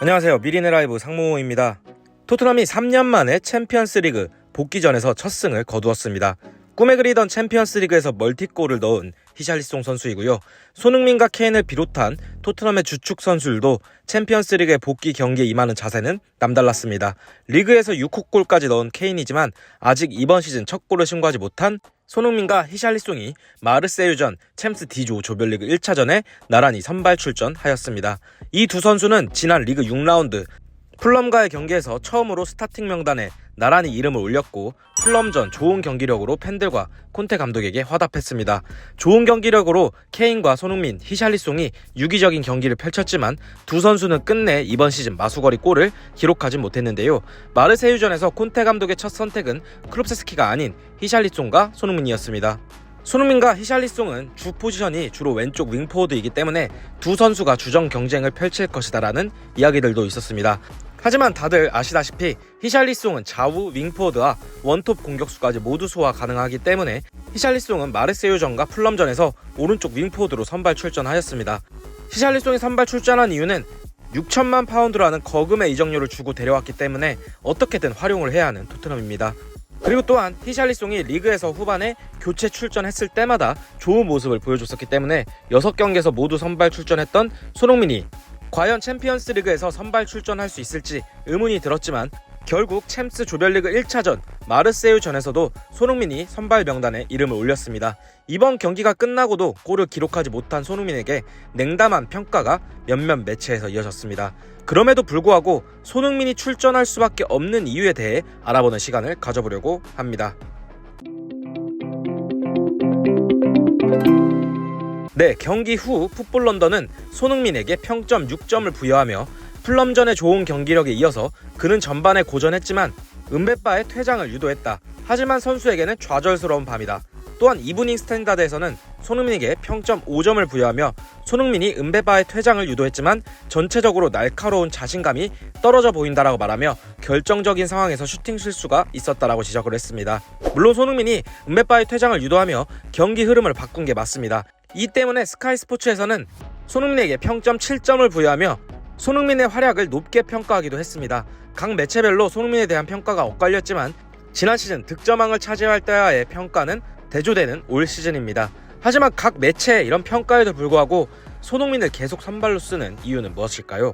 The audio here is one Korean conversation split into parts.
안녕하세요. 미리네 라이브 상무호입니다. 토트넘이 3년 만에 챔피언스리그 복귀전에서 첫 승을 거두었습니다. 꿈에 그리던 챔피언스리그에서 멀티골을 넣은 히샬리송 선수이고요. 손흥민과 케인을 비롯한 토트넘의 주축 선수들도 챔피언스리그의 복귀 경기에 임하는 자세는 남달랐습니다. 리그에서 6호 골까지 넣은 케인이지만 아직 이번 시즌 첫 골을 신고하지 못한 손흥민과 히샬리송이 마르세유전 챔스 D조 조별리그 1차전에 나란히 선발 출전하였습니다. 이 두 선수는 지난 리그 6라운드 풀럼과의 경기에서 처음으로 스타팅 명단에 나란히 이름을 올렸고 풀럼전 좋은 경기력으로 팬들과 콘테 감독에게 화답했습니다. 좋은 경기력으로 케인과 손흥민, 히샬리송이 유기적인 경기를 펼쳤지만 두 선수는 끝내 이번 시즌 마수거리 골을 기록하진 못했는데요. 마르세유전에서 콘테 감독의 첫 선택은 클롭세스키가 아닌 히샬리송과 손흥민이었습니다. 손흥민과 히샬리송은 주 포지션이 주로 왼쪽 윙포워드이기 때문에 두 선수가 주전 경쟁을 펼칠 것이다라는 이야기들도 있었습니다. 하지만 다들 아시다시피 히샬리송은 좌우 윙포워드와 원톱 공격수까지 모두 소화 가능하기 때문에 히샬리송은 마르세유전과 풀럼전에서 오른쪽 윙포워드로 선발 출전하였습니다. 히샬리송이 선발 출전한 이유는 6천만 파운드라는 거금의 이적료를 주고 데려왔기 때문에 어떻게든 활용을 해야 하는 토트넘입니다. 그리고 또한 히샬리송이 리그에서 후반에 교체 출전했을 때마다 좋은 모습을 보여줬었기 때문에 6경기에서 모두 선발 출전했던 손흥민이 과연 챔피언스리그에서 선발 출전할 수 있을지 의문이 들었지만 결국 챔스 조별리그 1차전 마르세유전에서도 손흥민이 선발 명단에 이름을 올렸습니다. 이번 경기가 끝나고도 골을 기록하지 못한 손흥민에게 냉담한 평가가 몇몇 매체에서 이어졌습니다. 그럼에도 불구하고 손흥민이 출전할 수밖에 없는 이유에 대해 알아보는 시간을 가져보려고 합니다. 네, 경기 후 풋볼런던은 손흥민에게 평점 6점을 부여하며 풀럼전의 좋은 경기력에 이어서 그는 전반에 고전했지만 은베빠의 퇴장을 유도했다. 하지만 선수에게는 좌절스러운 밤이다. 또한 이브닝 스탠다드에서는 손흥민에게 평점 5점을 부여하며 손흥민이 은베빠의 퇴장을 유도했지만 전체적으로 날카로운 자신감이 떨어져 보인다라고 말하며 결정적인 상황에서 슈팅 실수가 있었다라고 지적을 했습니다. 물론 손흥민이 은베빠의 퇴장을 유도하며 경기 흐름을 바꾼 게 맞습니다. 이 때문에 스카이 스포츠에서는 손흥민에게 평점 7점을 부여하며 손흥민의 활약을 높게 평가하기도 했습니다. 각 매체별로 손흥민에 대한 평가가 엇갈렸지만 지난 시즌 득점왕을 차지할 때와의 평가는 대조되는 올 시즌입니다. 하지만 각 매체의 이런 평가에도 불구하고 손흥민을 계속 선발로 쓰는 이유는 무엇일까요?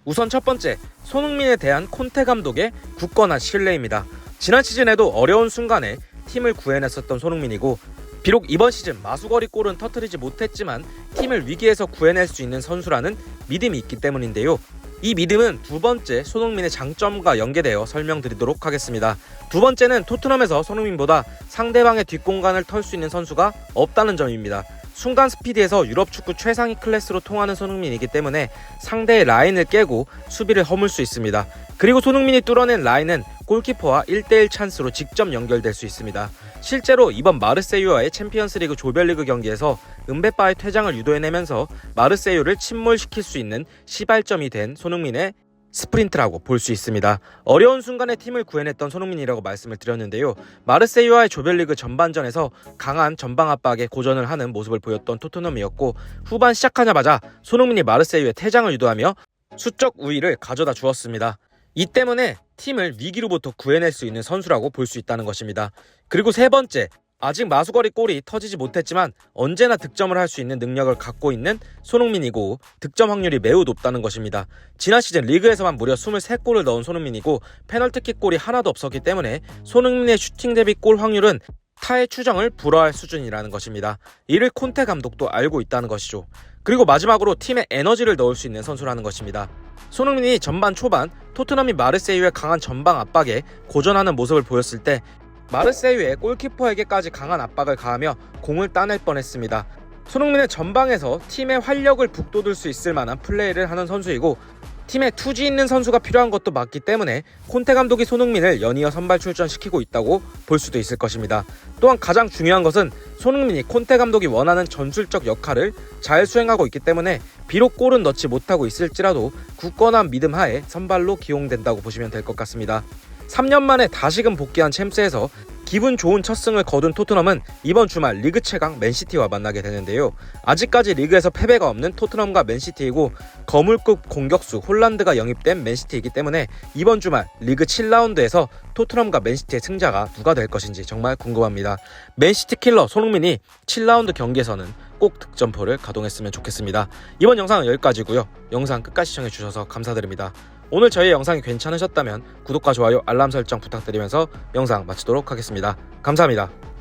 우선 첫 번째, 손흥민에 대한 콘테 감독의 굳건한 신뢰입니다. 지난 시즌에도 어려운 순간에 팀을 구해냈었던 손흥민이고 비록 이번 시즌 마수거리 골은 터뜨리지 못했지만 팀을 위기에서 구해낼 수 있는 선수라는 믿음이 있기 때문인데요. 이 믿음은 두 번째 손흥민의 장점과 연계되어 설명드리도록 하겠습니다. 두 번째는 토트넘에서 손흥민보다 상대방의 뒷공간을 털 수 있는 선수가 없다는 점입니다. 순간 스피드에서 유럽 축구 최상위 클래스로 통하는 손흥민이기 때문에 상대의 라인을 깨고 수비를 허물 수 있습니다. 그리고 손흥민이 뚫어낸 라인은 골키퍼와 1대1 찬스로 직접 연결될 수 있습니다. 실제로 이번 마르세유와의 챔피언스리그 조별리그 경기에서 은베빠의 퇴장을 유도해내면서 마르세유를 침몰시킬 수 있는 시발점이 된 손흥민의 스프린트라고 볼 수 있습니다. 어려운 순간에 팀을 구해냈던 손흥민이라고 말씀을 드렸는데요. 마르세유와의 조별리그 전반전에서 강한 전방 압박에 고전을 하는 모습을 보였던 토트넘이었고 후반 시작하자마자 손흥민이 마르세유의 퇴장을 유도하며 수적 우위를 가져다 주었습니다. 이 때문에 팀을 위기로부터 구해낼 수 있는 선수라고 볼 수 있다는 것입니다. 그리고 세 번째, 아직 마수거리 골이 터지지 못했지만 언제나 득점을 할 수 있는 능력을 갖고 있는 손흥민이고 득점 확률이 매우 높다는 것입니다. 지난 시즌 리그에서만 무려 23골을 넣은 손흥민이고 페널티킥 골이 하나도 없었기 때문에 손흥민의 슈팅 대비 골 확률은 타의 추정을 불허할 수준이라는 것입니다. 이를 콘테 감독도 알고 있다는 것이죠. 그리고 마지막으로 팀에 에너지를 넣을 수 있는 선수라는 것입니다. 손흥민이 전반 초반 토트넘이 마르세유의 강한 전방 압박에 고전하는 모습을 보였을 때 마르세유의 골키퍼에게까지 강한 압박을 가하며 공을 따낼 뻔했습니다. 손흥민은 전방에서 팀의 활력을 북돋을 수 있을 만한 플레이를 하는 선수이고 팀에 투지 있는 선수가 필요한 것도 맞기 때문에 콘테 감독이 손흥민을 연이어 선발 출전시키고 있다고 볼 수도 있을 것입니다. 또한 가장 중요한 것은 손흥민이 콘테 감독이 원하는 전술적 역할을 잘 수행하고 있기 때문에 비록 골은 넣지 못하고 있을지라도 굳건한 믿음 하에 선발로 기용된다고 보시면 될 것 같습니다. 3년 만에 다시금 복귀한 챔스에서 기분 좋은 첫 승을 거둔 토트넘은 이번 주말 리그 최강 맨시티와 만나게 되는데요. 아직까지 리그에서 패배가 없는 토트넘과 맨시티이고 거물급 공격수 홀란드가 영입된 맨시티이기 때문에 이번 주말 리그 7라운드에서 토트넘과 맨시티의 승자가 누가 될 것인지 정말 궁금합니다. 맨시티 킬러 손흥민이 7라운드 경기에서는 꼭 득점포를 가동했으면 좋겠습니다. 이번 영상은 여기까지고요. 영상 끝까지 시청해주셔서 감사드립니다. 오늘 저희 영상이 괜찮으셨다면 구독과 좋아요, 알람 설정 부탁드리면서 영상 마치도록 하겠습니다. 감사합니다.